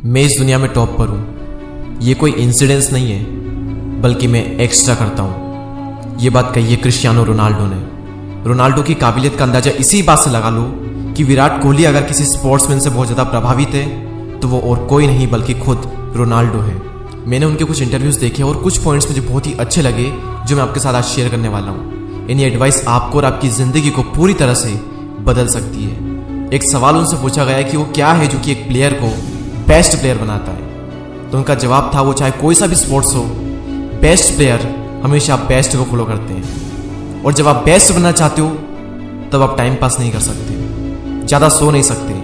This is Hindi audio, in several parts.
मैं इस दुनिया में टॉप पर हूँ। ये कोई इंसिडेंस नहीं है, बल्कि मैं एक्स्ट्रा करता हूँ। ये बात कही है क्रिस्टियानो रोनाल्डो ने। रोनाल्डो की काबिलियत का अंदाजा इसी बात से लगा लो कि विराट कोहली अगर किसी स्पोर्ट्समैन से बहुत ज़्यादा प्रभावित है तो वो और कोई नहीं बल्कि खुद रोनाल्डो है। मैंने उनके कुछ इंटरव्यूज़ देखे और कुछ पॉइंट्स मुझे बहुत ही अच्छे लगे जो मैं आपके साथ आज शेयर करने वाला हूँ। इनकी एडवाइस आपको और आपकी ज़िंदगी को पूरी तरह से बदल सकती है। एक सवाल उनसे पूछा गया कि वो क्या है जो कि एक प्लेयर को बेस्ट प्लेयर बनाता है, तो उनका जवाब था वो चाहे कोई सा भी स्पोर्ट्स हो, बेस्ट प्लेयर हमेशा बेस्ट को फॉलो करते हैं। और जब आप बेस्ट बनना चाहते हो तब आप टाइम पास नहीं कर सकते, ज़्यादा सो नहीं सकते,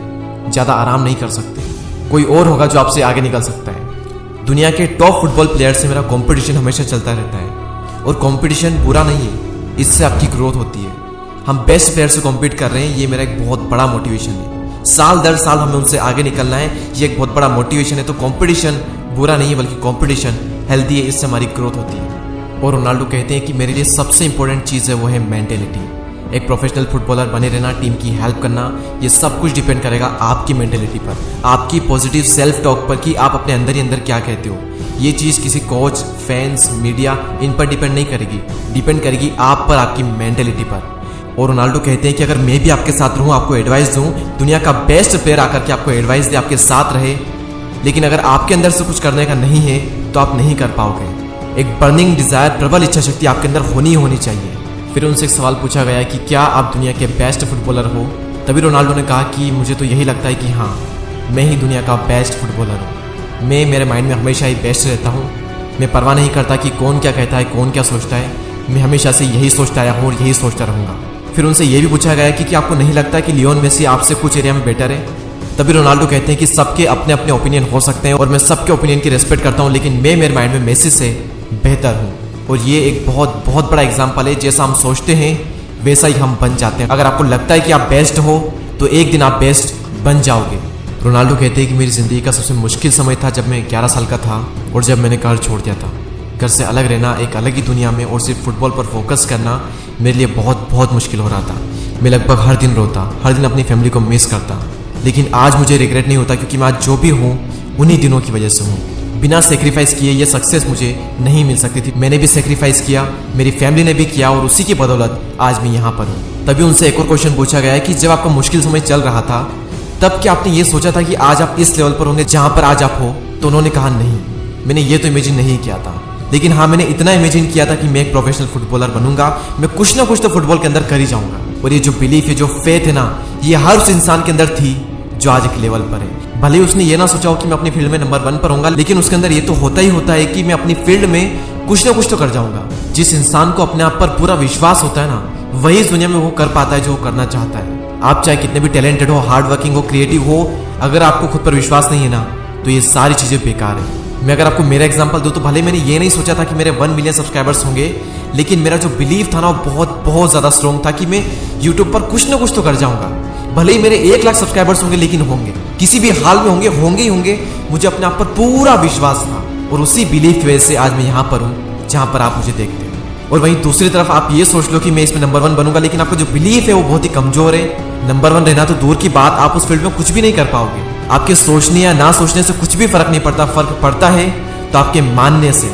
ज़्यादा आराम नहीं कर सकते। कोई और होगा जो आपसे आगे निकल सकता है। दुनिया के टॉप फुटबॉल प्लेयर से मेरा कंपटीशन हमेशा चलता रहता है और कंपटीशन बुरा नहीं है, इससे आपकी ग्रोथ होती है। हम बेस्ट प्लेयर से कॉम्पीट कर रहे हैं, ये मेरा एक बहुत बड़ा मोटिवेशन है। साल दर साल हमें उनसे आगे निकलना है, ये एक बहुत बड़ा मोटिवेशन है। तो कंपटीशन बुरा नहीं है बल्कि कंपटीशन हेल्दी है, इससे हमारी ग्रोथ होती है। और रोनाल्डो कहते हैं कि मेरे लिए सबसे इंपॉर्टेंट चीज़ है वो है मेंटेलिटी। एक प्रोफेशनल फुटबॉलर बने रहना, टीम की हेल्प करना, ये सब कुछ डिपेंड करेगा आपकी मेंटेलिटी पर, आपकी पॉजिटिव सेल्फ टॉक पर कि आप अपने अंदर ही अंदर क्या कहते हो। ये चीज़ किसी कोच, फैंस, मीडिया इन पर डिपेंड नहीं करेगी, डिपेंड करेगी आप पर, आपकी मेंटेलिटी पर। और रोनाल्डो कहते हैं कि अगर मैं भी आपके साथ रहूँ, आपको एडवाइस दूँ, दुनिया का बेस्ट प्लेयर आकर के आपको एडवाइस दे, आपके साथ रहे, लेकिन अगर आपके अंदर से कुछ करने का नहीं है तो आप नहीं कर पाओगे। एक बर्निंग डिज़ायर, प्रबल इच्छा शक्ति आपके अंदर होनी चाहिए। फिर उनसे एक सवाल पूछा गया कि क्या आप दुनिया के बेस्ट फुटबॉलर हो? तभी रोनाल्डो ने कहा कि मुझे तो यही लगता है कि हाँ, मैं ही दुनिया का बेस्ट फुटबॉलर हूँ। मैं मेरे माइंड में हमेशा ही बेस्ट रहता हूँ। मैं परवाह नहीं करता कि कौन क्या कहता है, कौन क्या सोचता है। मैं हमेशा से यही सोचता आया हूँ और यही सोचता रहूँगा। फिर उनसे ये भी पूछा गया कि आपको नहीं लगता कि लियोन मेसी आपसे कुछ एरिया में बेटर है? तभी रोनाल्डो कहते हैं कि सबके अपने अपने ओपिनियन हो सकते हैं और मैं सबके ओपिनियन की रिस्पेक्ट करता हूँ, लेकिन मैं मेरे माइंड में मेसी से बेहतर हूँ। और ये एक बहुत बहुत बड़ा एग्जाम्पल है, जैसा हम सोचते हैं वैसा ही हम बन जाते हैं। अगर आपको लगता है कि आप बेस्ट हो तो एक दिन आप बेस्ट बन जाओगे। रोनाल्डो कहते हैं कि मेरी ज़िंदगी का सबसे मुश्किल समय था जब मैं 11 साल का था और जब मैंने घर छोड़ दिया था। घर से अलग रहना, एक अलग ही दुनिया में और सिर्फ फुटबॉल पर फोकस करना मेरे लिए बहुत बहुत मुश्किल हो रहा था। मैं लगभग हर दिन रोता, हर दिन अपनी फैमिली को मिस करता, लेकिन आज मुझे रिग्रेट नहीं होता क्योंकि मैं आज जो भी हूँ उन्हीं दिनों की वजह से हूँ। बिना सेक्रीफाइस किए ये सक्सेस मुझे नहीं मिल सकती थी। मैंने भी सेक्रीफाइस किया, मेरी फैमिली ने भी किया और उसी की बदौलत आज मैं यहाँ पर हूँ। तभी उनसे एक और क्वेश्चन पूछा गया है कि जब आपका मुश्किल समय चल रहा था तब क्या आपने ये सोचा था कि आज आप इस लेवल पर होंगे जहाँ पर आज आप हो? तो उन्होंने कहा नहीं, मैंने ये तो इमेजिन नहीं किया था, लेकिन हाँ मैंने इतना इमेजिन किया था कि मैं एक प्रोफेशनल फुटबॉलर बनूंगा, मैं कुछ ना कुछ तो फुटबॉल के अंदर कर ही जाऊंगा। और ये जो बिलीफ है, जो फेथ है ना, ये हर उस इंसान के अंदर थी जो आज एक लेवल पर है। भले ही उसने ये ना सोचा हो कि मैं अपनी फील्ड में नंबर 1 पर होऊंगा, लेकिन उसके अंदर ये तो होता ही होता है कि मैं अपनी फील्ड में कुछ ना कुछ तो कर जाऊंगा। जिस इंसान को अपने आप पर पूरा विश्वास होता है ना, वही इस दुनिया में वो कर पाता है जो वो करना चाहता है। आप चाहे कितने भी टैलेंटेड हो, हार्ड वर्किंग हो, क्रिएटिव हो, अगर आपको खुद पर विश्वास नहीं है ना तो ये सारी चीजें बेकार है। मैं अगर आपको मेरा एग्जांपल दूं तो भले मैंने ये नहीं सोचा था कि मेरे 1 मिलियन सब्सक्राइबर्स होंगे, लेकिन मेरा जो बिलीव था ना वो बहुत बहुत ज़्यादा स्ट्रॉन्ग था कि मैं यूट्यूब पर कुछ ना कुछ तो कर जाऊंगा। भले ही मेरे 1 लाख सब्सक्राइबर्स होंगे, लेकिन होंगे, किसी भी हाल में होंगे ही होंगे। मुझे अपने आप पर पूरा विश्वास था और उसी बिलीव की वजह से आज मैं यहाँ पर हूँ जहाँ पर आप मुझे देखते हैं। और वहीं दूसरी तरफ आप ये सोच लो कि मैं इसमें नंबर 1 बनूंगा, लेकिन आपका जो बिलीव है वो बहुत ही कमजोर है। नंबर 1 रहना तो दूर की बात, आप उस फील्ड में कुछ भी नहीं कर पाओगे। आपके सोचने या ना सोचने से कुछ भी फर्क नहीं पड़ता। फर्क पड़ता है तो आपके मानने से।